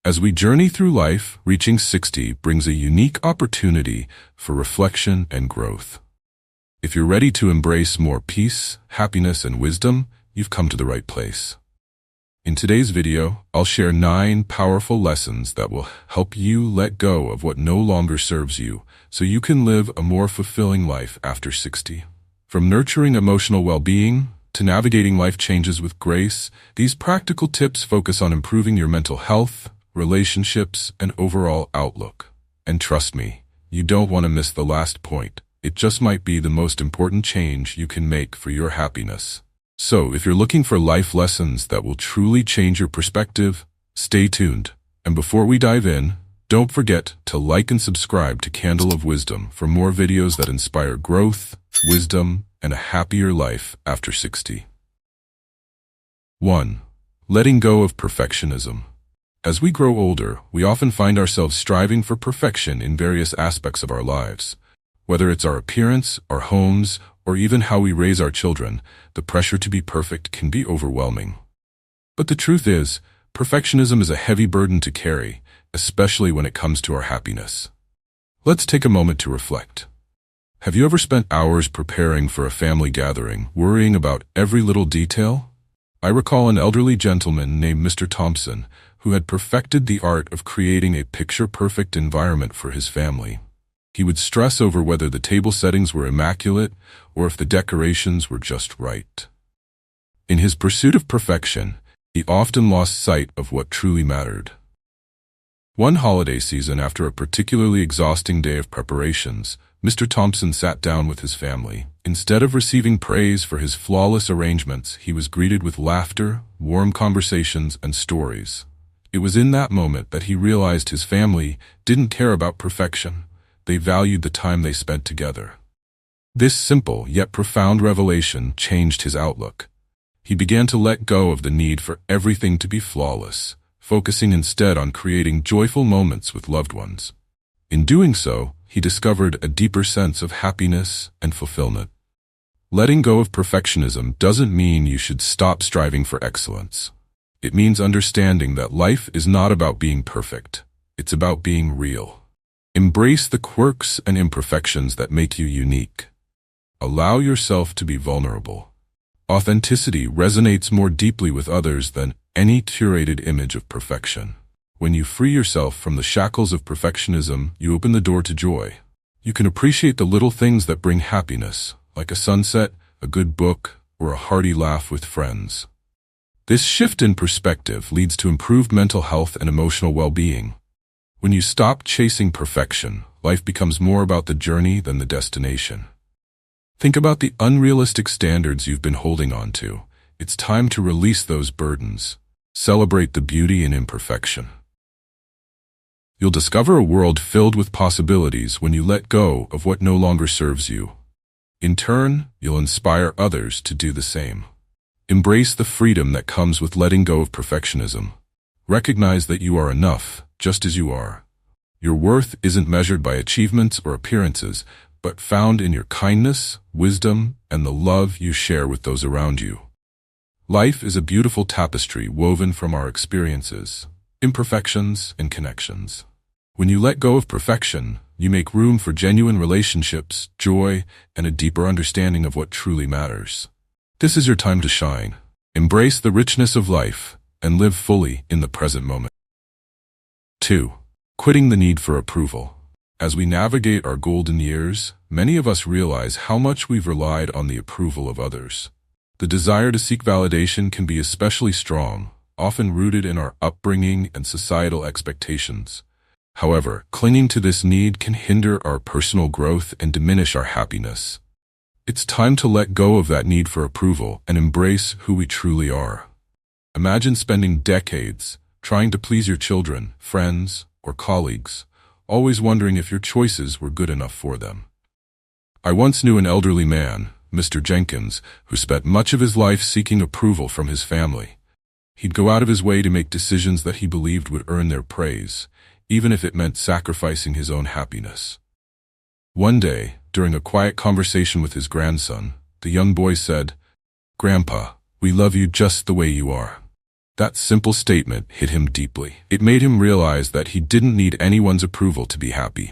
As we journey through life, reaching 60 brings a unique opportunity for reflection and growth. If you're ready to embrace more peace, happiness, and wisdom, you've come to the right place. In today's video, I'll share 9 powerful lessons that will help you let go of what no longer serves you, so you can live a more fulfilling life after 60. From nurturing emotional well-being to navigating life changes with grace, these practical tips focus on improving your mental health, relationships, and overall outlook. And trust me, you don't want to miss the last point. It just might be the most important change you can make for your happiness. So, if you're looking for life lessons that will truly change your perspective, stay tuned. And before we dive in, don't forget to like and subscribe to Candle of Wisdom for more videos that inspire growth, wisdom, and a happier life after 60. 1. Letting go of perfectionism. As we grow older, we often find ourselves striving for perfection in various aspects of our lives. Whether it's our appearance, our homes, or even how we raise our children, the pressure to be perfect can be overwhelming. But the truth is, perfectionism is a heavy burden to carry, especially when it comes to our happiness. Let's take a moment to reflect. Have you ever spent hours preparing for a family gathering, worrying about every little detail? I recall an elderly gentleman named Mr. Thompson, who had perfected the art of creating a picture-perfect environment for his family. He would stress over whether the table settings were immaculate or if the decorations were just right. In his pursuit of perfection, he often lost sight of what truly mattered. One holiday season, after a particularly exhausting day of preparations, Mr. Thompson sat down with his family. Instead of receiving praise for his flawless arrangements, he was greeted with laughter, warm conversations, and stories. It was in that moment that he realized his family didn't care about perfection. They valued the time they spent together. This simple yet profound revelation changed his outlook. He began to let go of the need for everything to be flawless, focusing instead on creating joyful moments with loved ones. In doing so, he discovered a deeper sense of happiness and fulfillment. Letting go of perfectionism doesn't mean you should stop striving for excellence. It means understanding that life is not about being perfect. It's about being real. Embrace the quirks and imperfections that make you unique. Allow yourself to be vulnerable. Authenticity resonates more deeply with others than any curated image of perfection. When you free yourself from the shackles of perfectionism, you open the door to joy. You can appreciate the little things that bring happiness, like a sunset, a good book, or a hearty laugh with friends. This shift in perspective leads to improved mental health and emotional well-being. When you stop chasing perfection, life becomes more about the journey than the destination. Think about the unrealistic standards you've been holding on to. It's time to release those burdens. Celebrate the beauty in imperfection. You'll discover a world filled with possibilities when you let go of what no longer serves you. In turn, you'll inspire others to do the same. Embrace the freedom that comes with letting go of perfectionism. Recognize that you are enough, just as you are. Your worth isn't measured by achievements or appearances, but found in your kindness, wisdom, and the love you share with those around you. Life is a beautiful tapestry woven from our experiences, imperfections, and connections. When you let go of perfection, you make room for genuine relationships, joy, and a deeper understanding of what truly matters. This is your time to shine. Embrace the richness of life and live fully in the present moment. 2. Quitting the need for approval. As we navigate our golden years, many of us realize how much we've relied on the approval of others. The desire to seek validation can be especially strong, often rooted in our upbringing and societal expectations. However, clinging to this need can hinder our personal growth and diminish our happiness. It's time to let go of that need for approval and embrace who we truly are. Imagine spending decades trying to please your children, friends, or colleagues, always wondering if your choices were good enough for them. I once knew an elderly man, Mr. Jenkins, who spent much of his life seeking approval from his family. He'd go out of his way to make decisions that he believed would earn their praise, even if it meant sacrificing his own happiness. One day, during a quiet conversation with his grandson, the young boy said, "Grandpa, we love you just the way you are." That simple statement hit him deeply. It made him realize that he didn't need anyone's approval to be happy.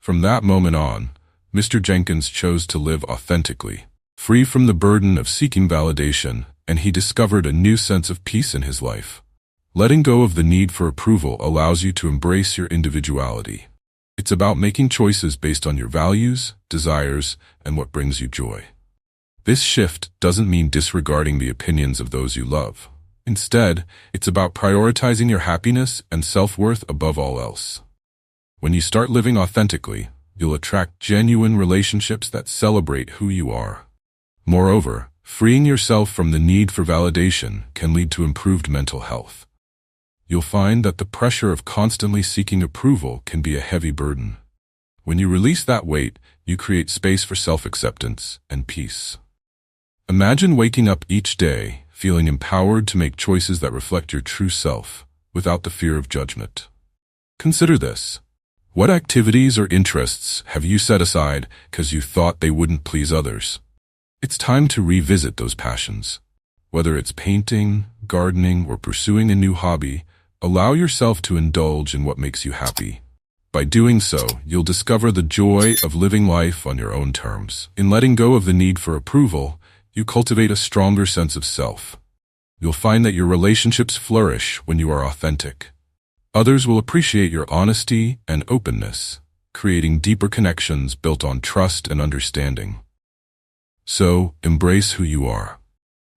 From that moment on, Mr. Jenkins chose to live authentically, free from the burden of seeking validation, and he discovered a new sense of peace in his life. Letting go of the need for approval allows you to embrace your individuality. It's about making choices based on your values, desires, and what brings you joy. This shift doesn't mean disregarding the opinions of those you love. Instead, it's about prioritizing your happiness and self-worth above all else. When you start living authentically, you'll attract genuine relationships that celebrate who you are. Moreover, freeing yourself from the need for validation can lead to improved mental health. You'll find that the pressure of constantly seeking approval can be a heavy burden. When you release that weight, you create space for self-acceptance and peace. Imagine waking up each day feeling empowered to make choices that reflect your true self, without the fear of judgment. Consider this. What activities or interests have you set aside because you thought they wouldn't please others? It's time to revisit those passions. Whether it's painting, gardening, or pursuing a new hobby, allow yourself to indulge in what makes you happy. By doing so, you'll discover the joy of living life on your own terms. In letting go of the need for approval, you cultivate a stronger sense of self. You'll find that your relationships flourish when you are authentic. Others will appreciate your honesty and openness, creating deeper connections built on trust and understanding. So, embrace who you are.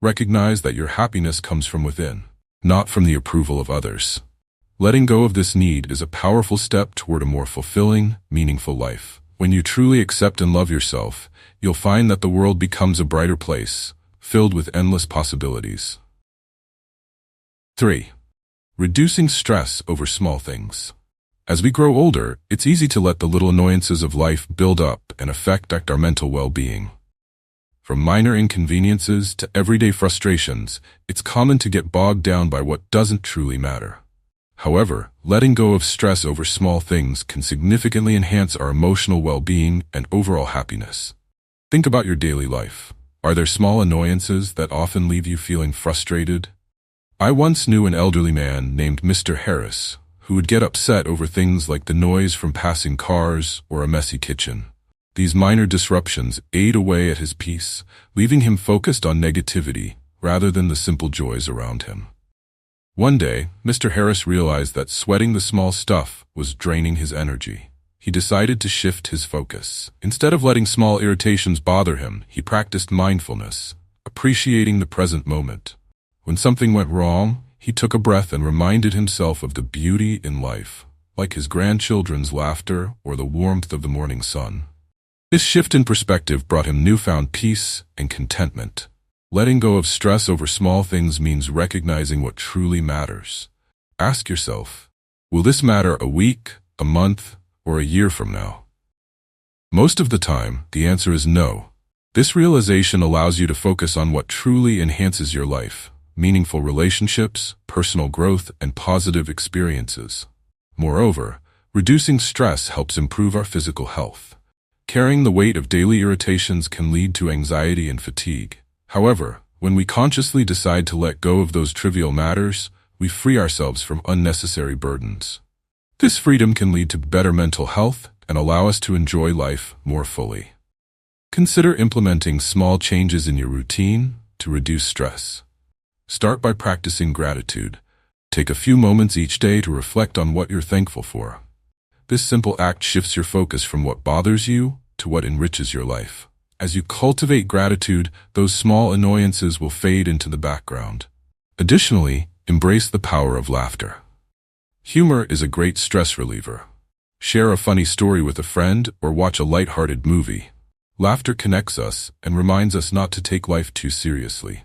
Recognize that your happiness comes from within, not from the approval of others. Letting go of this need is a powerful step toward a more fulfilling, meaningful life. When you truly accept and love yourself, you'll find that the world becomes a brighter place, filled with endless possibilities. 3. Reducing stress over small things. As we grow older, it's easy to let the little annoyances of life build up and affect our mental well-being. From minor inconveniences to everyday frustrations, it's common to get bogged down by what doesn't truly matter. However, letting go of stress over small things can significantly enhance our emotional well-being and overall happiness. Think about your daily life. Are there small annoyances that often leave you feeling frustrated? I once knew an elderly man named Mr. Harris, who would get upset over things like the noise from passing cars or a messy kitchen. These minor disruptions ate away at his peace, leaving him focused on negativity rather than the simple joys around him. One day, Mr. Harris realized that sweating the small stuff was draining his energy. He decided to shift his focus. Instead of letting small irritations bother him, he practiced mindfulness, appreciating the present moment. When something went wrong, he took a breath and reminded himself of the beauty in life, like his grandchildren's laughter or the warmth of the morning sun. This shift in perspective brought him newfound peace and contentment. Letting go of stress over small things means recognizing what truly matters. Ask yourself, will this matter a week, a month, or a year from now? Most of the time, the answer is no. This realization allows you to focus on what truly enhances your life: meaningful relationships, personal growth, and positive experiences. Moreover, reducing stress helps improve our physical health. Carrying the weight of daily irritations can lead to anxiety and fatigue. However, when we consciously decide to let go of those trivial matters, we free ourselves from unnecessary burdens. This freedom can lead to better mental health and allow us to enjoy life more fully. Consider implementing small changes in your routine to reduce stress. Start by practicing gratitude. Take a few moments each day to reflect on what you're thankful for. This simple act shifts your focus from what bothers you to what enriches your life. As you cultivate gratitude, those small annoyances will fade into the background. Additionally, embrace the power of laughter. Humor is a great stress reliever. Share a funny story with a friend or watch a light-hearted movie. Laughter connects us and reminds us not to take life too seriously.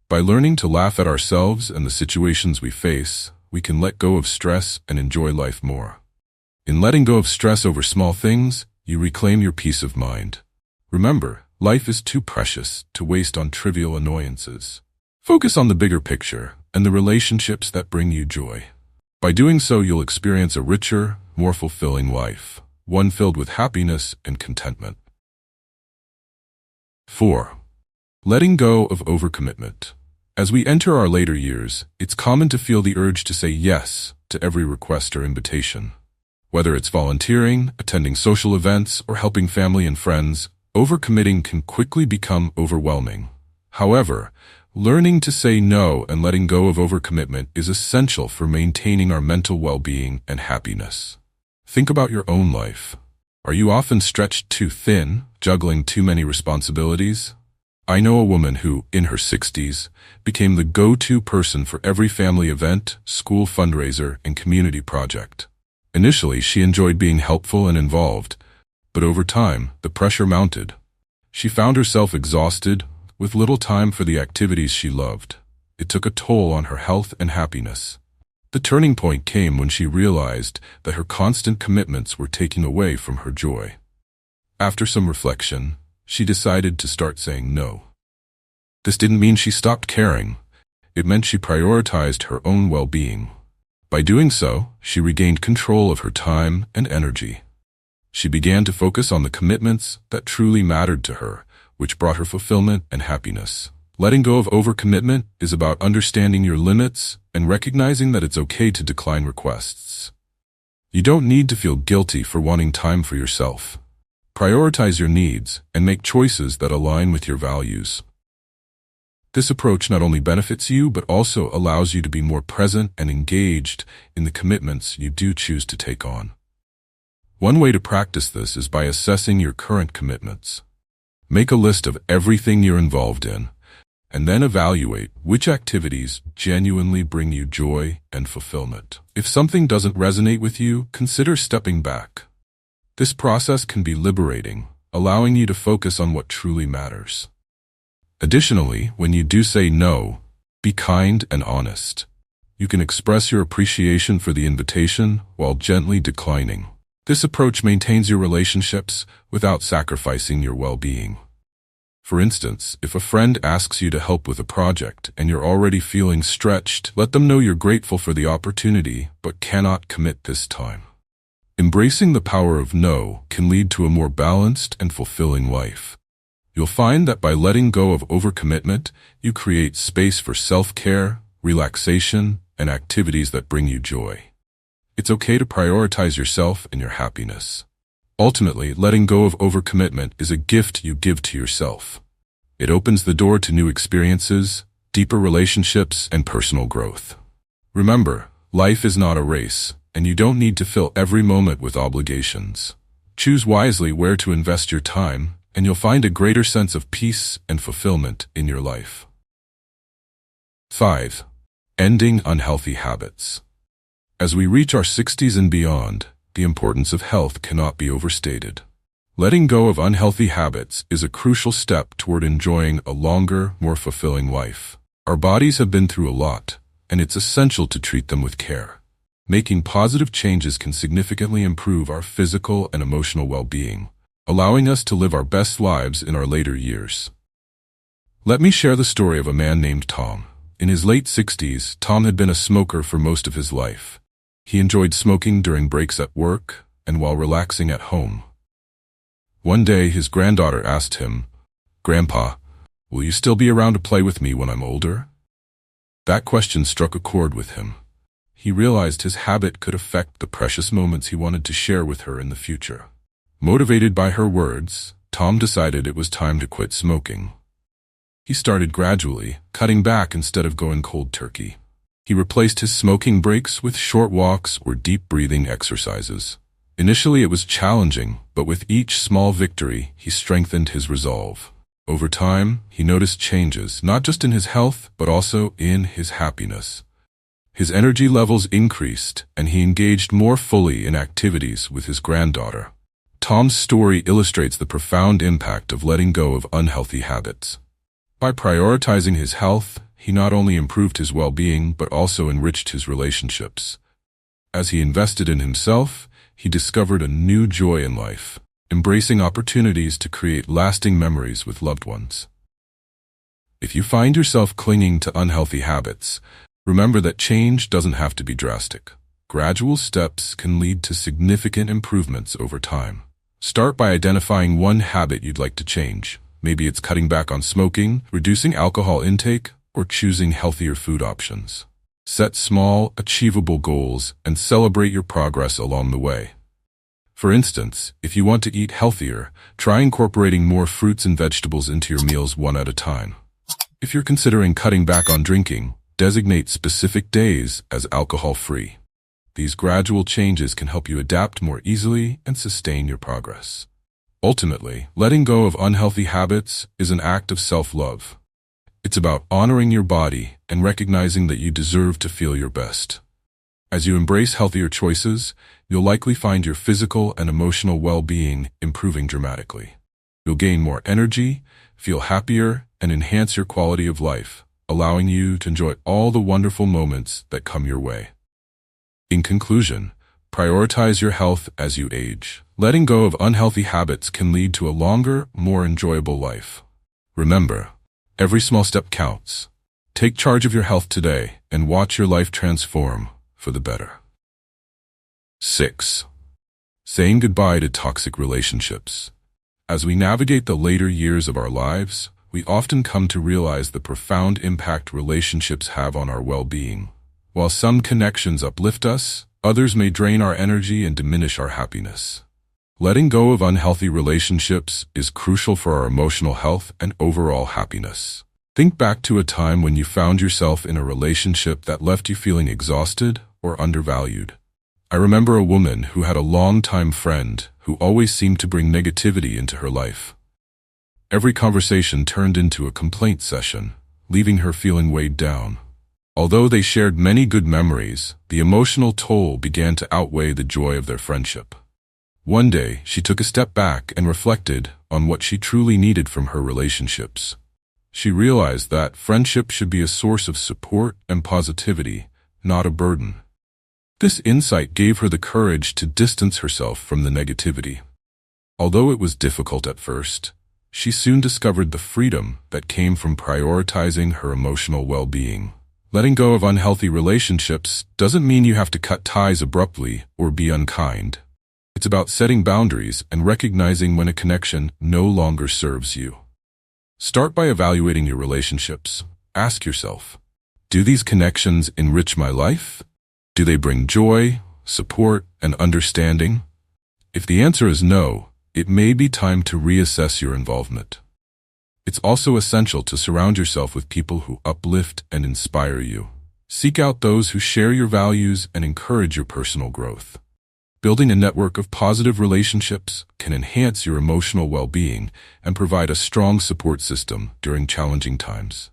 By learning to laugh at ourselves and the situations we face, we can let go of stress and enjoy life more. In letting go of stress over small things, you reclaim your peace of mind. Remember, life is too precious to waste on trivial annoyances. Focus on the bigger picture and the relationships that bring you joy. By doing so, you'll experience a richer, more fulfilling life, one filled with happiness and contentment. 4. Letting go of overcommitment. As we enter our later years, it's common to feel the urge to say yes to every request or invitation. Whether it's volunteering, attending social events, or helping family and friends, overcommitting can quickly become overwhelming. However, learning to say no and letting go of overcommitment is essential for maintaining our mental well-being and happiness. Think about your own life. Are you often stretched too thin, juggling too many responsibilities? I know a woman who, in her 60s, became the go-to person for every family event, school fundraiser, and community project. Initially, she enjoyed being helpful and involved, but over time, the pressure mounted. She found herself exhausted, with little time for the activities she loved. It took a toll on her health and happiness. The turning point came when she realized that her constant commitments were taking away from her joy. After some reflection, she decided to start saying no. This didn't mean she stopped caring. It meant she prioritized her own well-being. By doing so, she regained control of her time and energy. She began to focus on the commitments that truly mattered to her, which brought her fulfillment and happiness. Letting go of overcommitment is about understanding your limits and recognizing that it's okay to decline requests. You don't need to feel guilty for wanting time for yourself. Prioritize your needs and make choices that align with your values. This approach not only benefits you, but also allows you to be more present and engaged in the commitments you do choose to take on. One way to practice this is by assessing your current commitments. Make a list of everything you're involved in, and then evaluate which activities genuinely bring you joy and fulfillment. If something doesn't resonate with you, consider stepping back. This process can be liberating, allowing you to focus on what truly matters. Additionally, when you do say no, be kind and honest. You can express your appreciation for the invitation while gently declining. This approach maintains your relationships without sacrificing your well-being. For instance, if a friend asks you to help with a project and you're already feeling stretched, let them know you're grateful for the opportunity but cannot commit this time. Embracing the power of no can lead to a more balanced and fulfilling life. You'll find that by letting go of overcommitment, you create space for self-care, relaxation, and activities that bring you joy. It's okay to prioritize yourself and your happiness. Ultimately, letting go of overcommitment is a gift you give to yourself. It opens the door to new experiences, deeper relationships, and personal growth. Remember, life is not a race, and you don't need to fill every moment with obligations. Choose wisely where to invest your time, and you'll find a greater sense of peace and fulfillment in your life. 5. Ending unhealthy habits. As we reach our 60s and beyond, the importance of health cannot be overstated. Letting go of unhealthy habits is a crucial step toward enjoying a longer, more fulfilling life. Our bodies have been through a lot, and it's essential to treat them with care. Making positive changes can significantly improve our physical and emotional well-being, allowing us to live our best lives in our later years. Let me share the story of a man named Tom. In his late 60s, Tom had been a smoker for most of his life. He enjoyed smoking during breaks at work and while relaxing at home. One day, his granddaughter asked him, "Grandpa, will you still be around to play with me when I'm older?" That question struck a chord with him. He realized his habit could affect the precious moments he wanted to share with her in the future. Motivated by her words, Tom decided it was time to quit smoking. He started gradually, cutting back instead of going cold turkey. He replaced his smoking breaks with short walks or deep breathing exercises. Initially it was challenging, but with each small victory, he strengthened his resolve. Over time, he noticed changes, not just in his health, but also in his happiness. His energy levels increased, and he engaged more fully in activities with his granddaughter. Tom's story illustrates the profound impact of letting go of unhealthy habits. By prioritizing his health, he not only improved his well-being but also enriched his relationships. As he invested in himself, he discovered a new joy in life, embracing opportunities to create lasting memories with loved ones. If you find yourself clinging to unhealthy habits, remember that change doesn't have to be drastic. Gradual steps can lead to significant improvements over time. Start by identifying one habit you'd like to change. Maybe it's cutting back on smoking, reducing alcohol intake, or choosing healthier food options. Set small, achievable goals and celebrate your progress along the way. For instance, if you want to eat healthier, try incorporating more fruits and vegetables into your meals one at a time. If you're considering cutting back on drinking, designate specific days as alcohol-free. These gradual changes can help you adapt more easily and sustain your progress. Ultimately, letting go of unhealthy habits is an act of self-love. It's about honoring your body and recognizing that you deserve to feel your best. As you embrace healthier choices, you'll likely find your physical and emotional well-being improving dramatically. You'll gain more energy, feel happier, and enhance your quality of life, allowing you to enjoy all the wonderful moments that come your way. In conclusion, prioritize your health as you age. Letting go of unhealthy habits can lead to a longer, more enjoyable life. Remember, every small step counts. Take charge of your health today and watch your life transform for the better. 6. Saying goodbye to toxic relationships. As we navigate the later years of our lives, we often come to realize the profound impact relationships have on our well-being. While some connections uplift us, others may drain our energy and diminish our happiness. Letting go of unhealthy relationships is crucial for our emotional health and overall happiness. Think back to a time when you found yourself in a relationship that left you feeling exhausted or undervalued. I remember a woman who had a longtime friend who always seemed to bring negativity into her life. Every conversation turned into a complaint session, leaving her feeling weighed down. Although they shared many good memories, the emotional toll began to outweigh the joy of their friendship. One day, she took a step back and reflected on what she truly needed from her relationships. She realized that friendship should be a source of support and positivity, not a burden. This insight gave her the courage to distance herself from the negativity. Although it was difficult at first, she soon discovered the freedom that came from prioritizing her emotional well-being. Letting go of unhealthy relationships doesn't mean you have to cut ties abruptly or be unkind. It's about setting boundaries and recognizing when a connection no longer serves you. Start by evaluating your relationships. Ask yourself, do these connections enrich my life? Do they bring joy, support, and understanding? If the answer is no, it may be time to reassess your involvement. It's also essential to surround yourself with people who uplift and inspire you. Seek out those who share your values and encourage your personal growth. Building a network of positive relationships can enhance your emotional well-being and provide a strong support system during challenging times.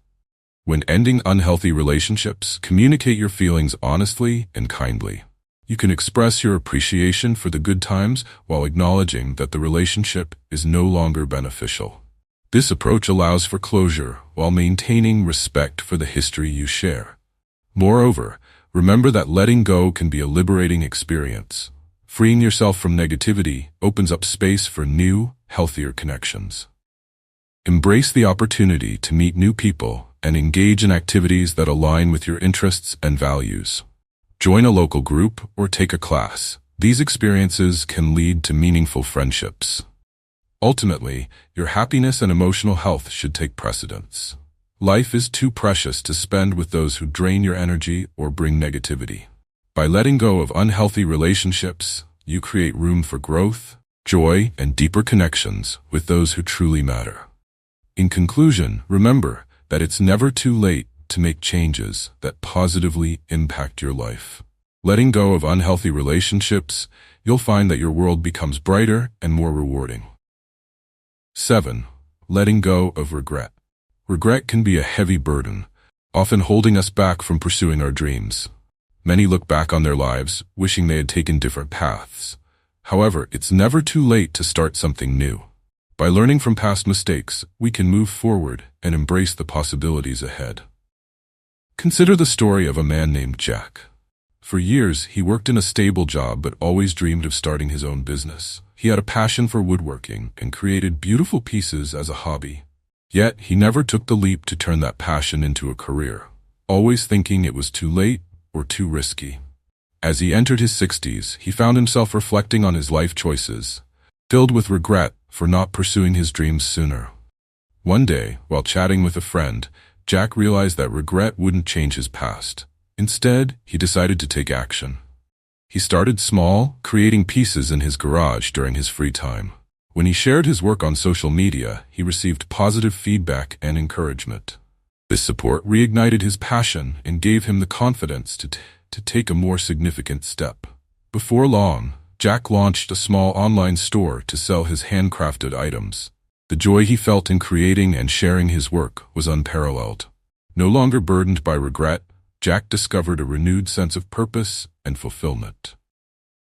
When ending unhealthy relationships, communicate your feelings honestly and kindly. You can express your appreciation for the good times while acknowledging that the relationship is no longer beneficial. This approach allows for closure while maintaining respect for the history you share. Moreover, remember that letting go can be a liberating experience. Freeing yourself from negativity opens up space for new, healthier connections. Embrace the opportunity to meet new people and engage in activities that align with your interests and values. Join a local group or take a class. These experiences can lead to meaningful friendships. Ultimately, your happiness and emotional health should take precedence. Life is too precious to spend with those who drain your energy or bring negativity. By letting go of unhealthy relationships, you create room for growth, joy, and deeper connections with those who truly matter. In conclusion, remember that it's never too late to make changes that positively impact your life. Letting go of unhealthy relationships, you'll find that your world becomes brighter and more rewarding. 7. Letting go of regret. Regret can be a heavy burden, often holding us back from pursuing our dreams. Many look back on their lives, wishing they had taken different paths. However, it's never too late to start something new. By learning from past mistakes, we can move forward and embrace the possibilities ahead. Consider the story of a man named Jack. For years, he worked in a stable job but always dreamed of starting his own business. He had a passion for woodworking and created beautiful pieces as a hobby. Yet, he never took the leap to turn that passion into a career, always thinking it was too late or too risky. As he entered his 60s, he found himself reflecting on his life choices, filled with regret for not pursuing his dreams sooner. One day, while chatting with a friend, Jack realized that regret wouldn't change his past. Instead, he decided to take action. He started small, creating pieces in his garage during his free time. When he shared his work on social media, he received positive feedback and encouragement. This support reignited his passion and gave him the confidence to take a more significant step. Before long, Jack launched a small online store to sell his handcrafted items. The joy he felt in creating and sharing his work was unparalleled. No longer burdened by regret, Jack discovered a renewed sense of purpose and fulfillment.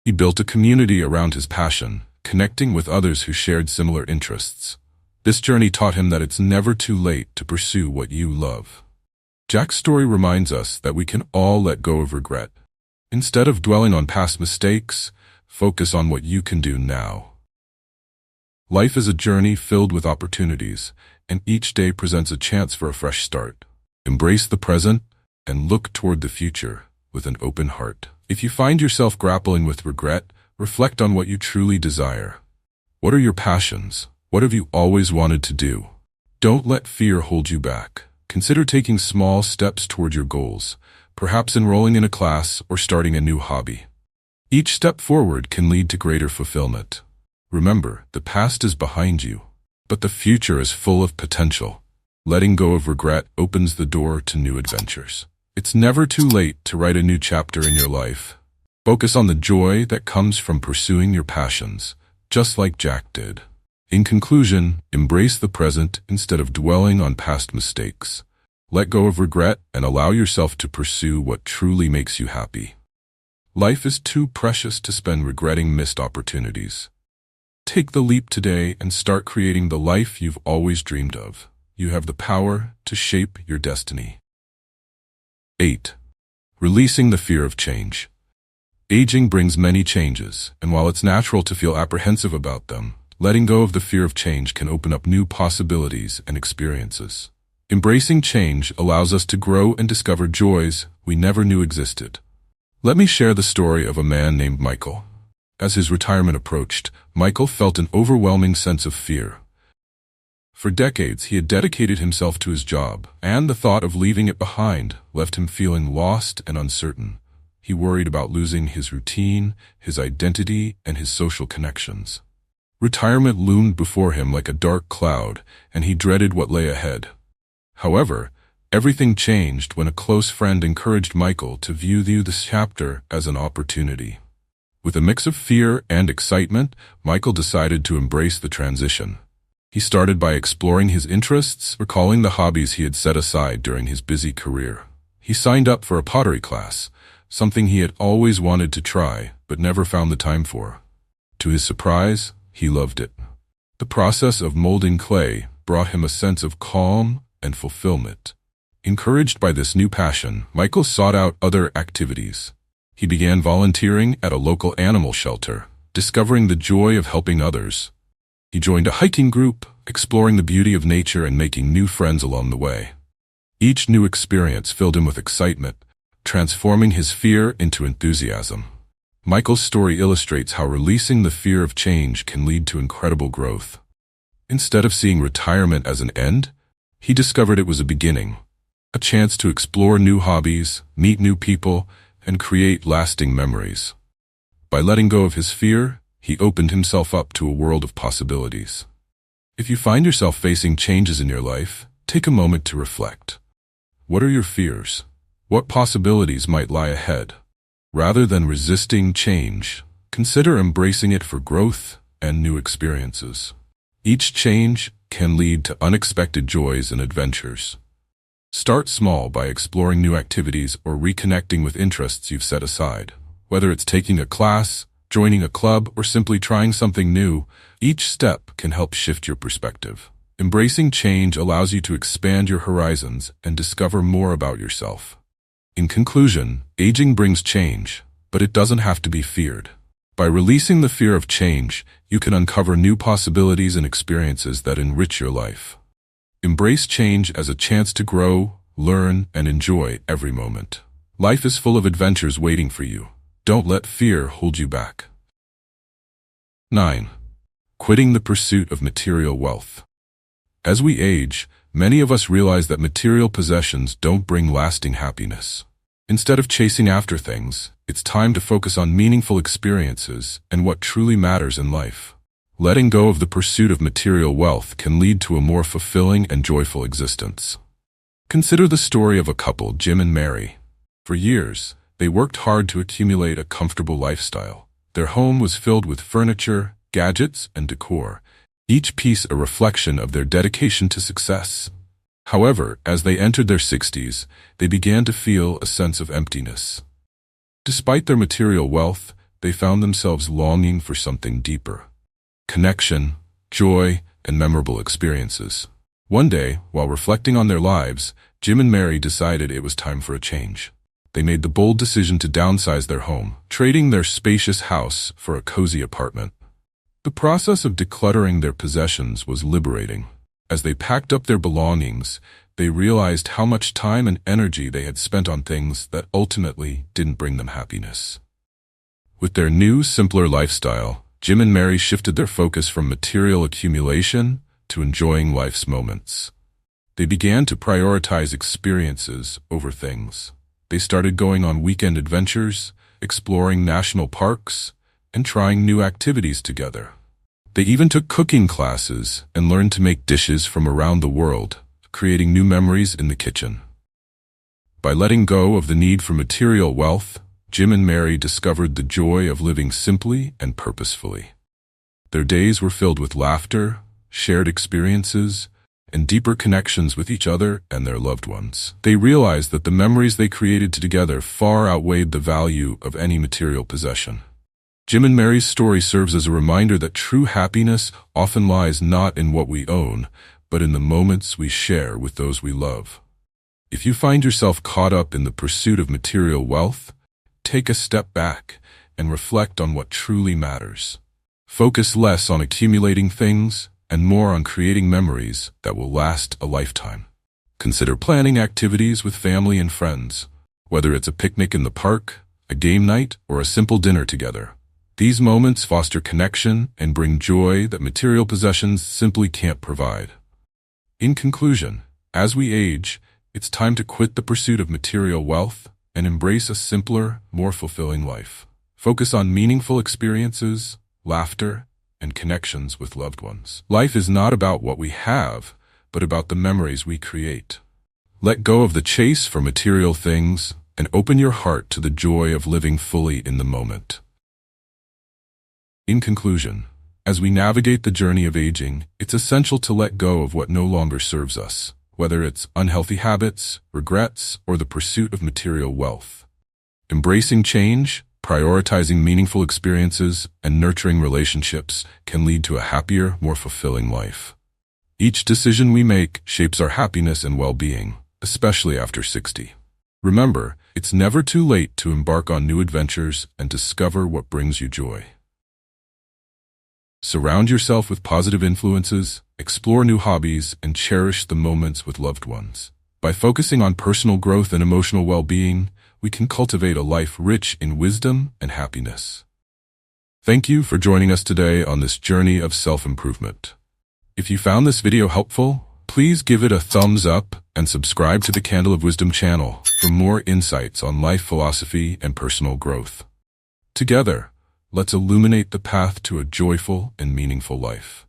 He built a community around his passion, connecting with others who shared similar interests. This journey taught him that it's never too late to pursue what you love. Jack's story reminds us that we can all let go of regret. Instead of dwelling on past mistakes, focus on what you can do now. Life is a journey filled with opportunities, and each day presents a chance for a fresh start. Embrace the present and look toward the future with an open heart. If you find yourself grappling with regret, reflect on what you truly desire. What are your passions? What have you always wanted to do? Don't let fear hold you back. Consider taking small steps toward your goals, perhaps enrolling in a class or starting a new hobby. Each step forward can lead to greater fulfillment. Remember, the past is behind you, but the future is full of potential. Letting go of regret opens the door to new adventures. It's never too late to write a new chapter in your life. Focus on the joy that comes from pursuing your passions, just like Jack did. In conclusion, embrace the present instead of dwelling on past mistakes. Let go of regret and allow yourself to pursue what truly makes you happy. Life is too precious to spend regretting missed opportunities. Take the leap today and start creating the life you've always dreamed of. You have the power to shape your destiny. 8. Releasing the fear of change. Aging brings many changes, and while it's natural to feel apprehensive about them, letting go of the fear of change can open up new possibilities and experiences. Embracing change allows us to grow and discover joys we never knew existed. Let me share the story of a man named Michael. As his retirement approached, Michael felt an overwhelming sense of fear. For decades, he had dedicated himself to his job, and the thought of leaving it behind left him feeling lost and uncertain. He worried about losing his routine, his identity, and his social connections. Retirement loomed before him like a dark cloud, and he dreaded what lay ahead. However, everything changed when a close friend encouraged Michael to view this chapter as an opportunity. With a mix of fear and excitement, Michael decided to embrace the transition. He started by exploring his interests, recalling the hobbies he had set aside during his busy career. He signed up for a pottery class, something he had always wanted to try but never found the time for. To his surprise, he loved it. The process of molding clay brought him a sense of calm and fulfillment. Encouraged by this new passion, Michael sought out other activities. He began volunteering at a local animal shelter, discovering the joy of helping others. He joined a hiking group, exploring the beauty of nature and making new friends along the way. Each new experience filled him with excitement, transforming his fear into enthusiasm. Michael's story illustrates how releasing the fear of change can lead to incredible growth. Instead of seeing retirement as an end, he discovered it was a beginning, a chance to explore new hobbies, meet new people, and create lasting memories. By letting go of his fear, he opened himself up to a world of possibilities. If you find yourself facing changes in your life, take a moment to reflect. What are your fears? What possibilities might lie ahead? Rather than resisting change, consider embracing it for growth and new experiences. Each change can lead to unexpected joys and adventures. Start small by exploring new activities or reconnecting with interests you've set aside. Whether it's taking a class, joining a club, or simply trying something new, each step can help shift your perspective. Embracing change allows you to expand your horizons and discover more about yourself. In conclusion, aging brings change, but it doesn't have to be feared. By releasing the fear of change, you can uncover new possibilities and experiences that enrich your life. Embrace change as a chance to grow, learn, and enjoy every moment. Life is full of adventures waiting for you. Don't let fear hold you back. 9. Quitting the pursuit of material wealth. As we age, many of us realize that material possessions don't bring lasting happiness. Instead of chasing after things, it's time to focus on meaningful experiences and what truly matters in life. Letting go of the pursuit of material wealth can lead to a more fulfilling and joyful existence. Consider the story of a couple, Jim and Mary. For years, they worked hard to accumulate a comfortable lifestyle. Their home was filled with furniture, gadgets, and decor, each piece a reflection of their dedication to success. However, as they entered their 60s, they began to feel a sense of emptiness. Despite their material wealth, they found themselves longing for something deeper: connection, joy, and memorable experiences. One day, while reflecting on their lives, Jim and Mary decided it was time for a change. They made the bold decision to downsize their home, trading their spacious house for a cozy apartment. The process of decluttering their possessions was liberating. As they packed up their belongings, they realized how much time and energy they had spent on things that ultimately didn't bring them happiness. With their new, simpler lifestyle, Jim and Mary shifted their focus from material accumulation to enjoying life's moments. They began to prioritize experiences over things. They started going on weekend adventures, exploring national parks, and trying new activities together. They even took cooking classes and learned to make dishes from around the world, creating new memories in the kitchen. By letting go of the need for material wealth, Jim and Mary discovered the joy of living simply and purposefully. Their days were filled with laughter, shared experiences, and deeper connections with each other and their loved ones. They realized that the memories they created together far outweighed the value of any material possession. Jim and Mary's story serves as a reminder that true happiness often lies not in what we own, but in the moments we share with those we love. If you find yourself caught up in the pursuit of material wealth, take a step back and reflect on what truly matters. Focus less on accumulating things and more on creating memories that will last a lifetime. Consider planning activities with family and friends, whether it's a picnic in the park, a game night, or a simple dinner together. These moments foster connection and bring joy that material possessions simply can't provide. In conclusion, as we age, it's time to quit the pursuit of material wealth and embrace a simpler, more fulfilling life. Focus on meaningful experiences, laughter, and connections with loved ones. Life is not about what we have, but about the memories we create. Let go of the chase for material things and open your heart to the joy of living fully in the moment. In conclusion, as we navigate the journey of aging, it's essential to let go of what no longer serves us, whether it's unhealthy habits, regrets, or the pursuit of material wealth. Embracing change, prioritizing meaningful experiences, and nurturing relationships can lead to a happier, more fulfilling life. Each decision we make shapes our happiness and well-being, especially after 60. Remember, it's never too late to embark on new adventures and discover what brings you joy. Surround yourself with positive influences, explore new hobbies, and cherish the moments with loved ones. By focusing on personal growth and emotional well-being, we can cultivate a life rich in wisdom and happiness. Thank you for joining us today on this journey of self-improvement. If you found this video helpful, please give it a thumbs up and subscribe to the Candle of Wisdom channel for more insights on life philosophy and personal growth. Together, let's illuminate the path to a joyful and meaningful life.